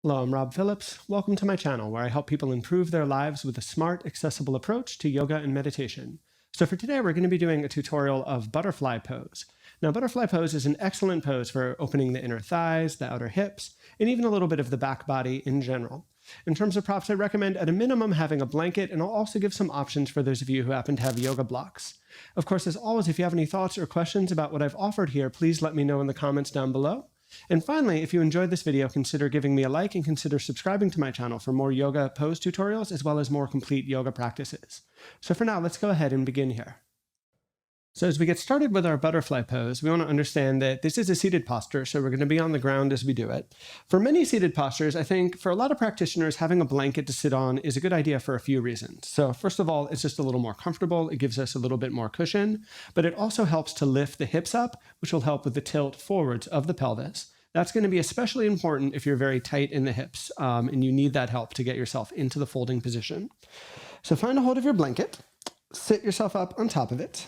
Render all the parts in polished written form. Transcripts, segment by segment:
Hello, I'm Rob Phillips. Welcome to my channel where I help people improve their lives with a smart, accessible approach to yoga and meditation. So for today, we're going to be doing a tutorial of butterfly pose. Now, butterfly pose is an excellent pose for opening the inner thighs, the outer hips, and even a little bit of the back body in general. In terms of props, I recommend at a minimum having a blanket, and I'll also give some options for those of you who happen to have yoga blocks. Of course, as always, if you have any thoughts or questions about what I've offered here, please let me know in the comments down below. And finally, if you enjoyed this video, consider giving me a like and consider subscribing to my channel for more yoga pose tutorials as well as more complete yoga practices. So for now, let's go ahead and begin here. So as we get started with our butterfly pose, we want to understand that this is a seated posture, so we're going to be on the ground as we do it. For many seated postures, I think for a lot of practitioners, having a blanket to sit on is a good idea for a few reasons. So first of all, it's just a little more comfortable. It gives us a little bit more cushion, but it also helps to lift the hips up, which will help with the tilt forwards of the pelvis. That's going to be especially important if you're very tight in the hips and you need that help to get yourself into the folding position. So find a hold of your blanket, sit yourself up on top of it.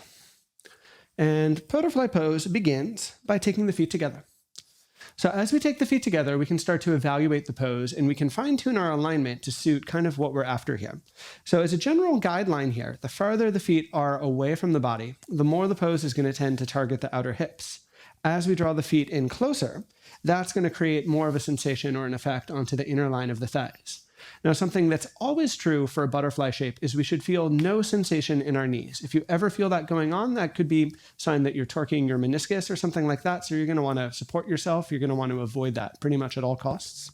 And butterfly pose begins by taking the feet together. So as we take the feet together, we can start to evaluate the pose and we can fine-tune our alignment to suit kind of what we're after here. So as a general guideline here, the farther the feet are away from the body, the more the pose is going to tend to target the outer hips. As we draw the feet in closer, that's going to create more of a sensation or an effect onto the inner line of the thighs. Now, something that's always true for a butterfly shape is we should feel no sensation in our knees. If you ever feel that going on, that could be a sign that you're torquing your meniscus or something like that. So you're going to want to support yourself. You're going to want to avoid that pretty much at all costs.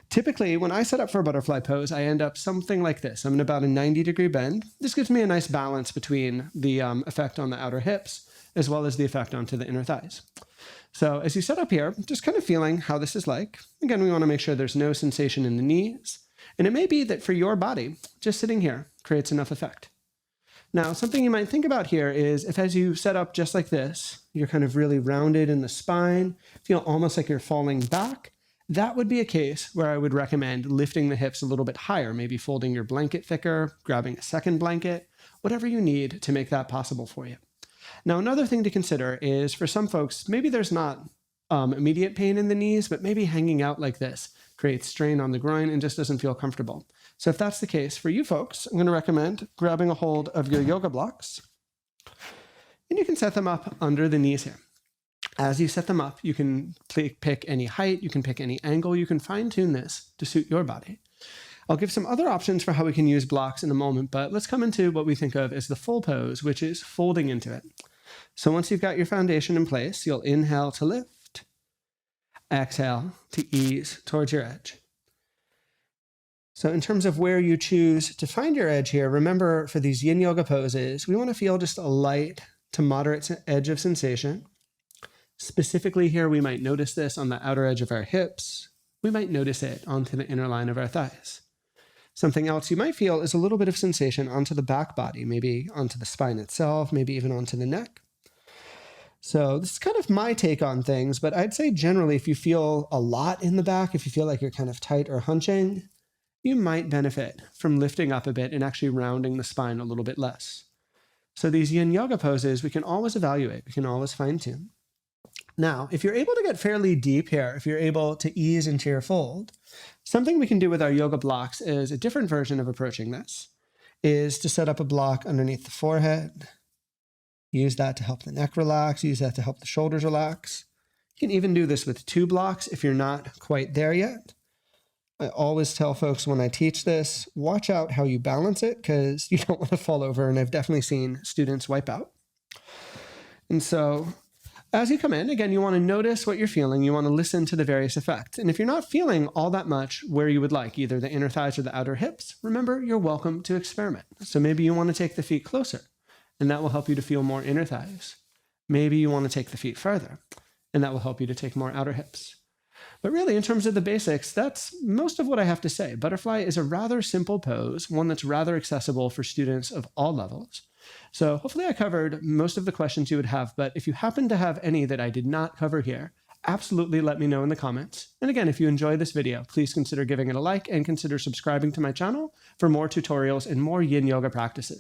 Typically, when I set up for a butterfly pose, I end up something like this. I'm in about a 90-degree bend. This gives me a nice balance between the effect on the outer hips as well as the effect onto the inner thighs. So as you set up here, just kind of feeling how this is like. Again, we want to make sure there's no sensation in the knees. And it may be that for your body, just sitting here creates enough effect. Now, something you might think about here is if as you set up just like this, you're kind of really rounded in the spine, feel almost like you're falling back, that would be a case where I would recommend lifting the hips a little bit higher, maybe folding your blanket thicker, grabbing a second blanket, whatever you need to make that possible for you. Now, another thing to consider is for some folks, maybe there's not immediate pain in the knees, but maybe hanging out like this creates strain on the groin and just doesn't feel comfortable. So if that's the case for you folks, I'm going to recommend grabbing a hold of your yoga blocks and you can set them up under the knees here. As you set them up, you can pick any height, you can pick any angle, you can fine tune this to suit your body. I'll give some other options for how we can use blocks in a moment, but let's come into what we think of as the full pose, which is folding into it. So once you've got your foundation in place, you'll inhale to lift, exhale to ease towards your edge. So in terms of where you choose to find your edge here, remember for these Yin Yoga poses, we want to feel just a light to moderate edge of sensation. Specifically here, we might notice this on the outer edge of our hips. We might notice it onto the inner line of our thighs. Something else you might feel is a little bit of sensation onto the back body, maybe onto the spine itself, maybe even onto the neck. So this is kind of my take on things, but I'd say generally if you feel a lot in the back, if you feel like you're kind of tight or hunching, you might benefit from lifting up a bit and actually rounding the spine a little bit less. So these Yin Yoga poses, we can always evaluate, we can always fine tune. Now, if you're able to get fairly deep here, if you're able to ease into your fold, something we can do with our yoga blocks is a different version of approaching this, is to set up a block underneath the forehead. Use that to help the neck relax, use that to help the shoulders relax. You can even do this with 2 blocks if you're not quite there yet. I always tell folks when I teach this, watch out how you balance it because you don't want to fall over, and I've definitely seen students wipe out. And so as you come in, again, you want to notice what you're feeling. You want to listen to the various effects. And if you're not feeling all that much where you would like, either the inner thighs or the outer hips, remember, you're welcome to experiment. So maybe you want to take the feet closer, and that will help you to feel more inner thighs. Maybe you want to take the feet further, and that will help you to take more outer hips. But really, in terms of the basics, that's most of what I have to say. Butterfly is a rather simple pose, one that's rather accessible for students of all levels. So hopefully I covered most of the questions you would have, but if you happen to have any that I did not cover here, absolutely let me know in the comments. And again, if you enjoyed this video, please consider giving it a like and consider subscribing to my channel for more tutorials and more Yin Yoga practices.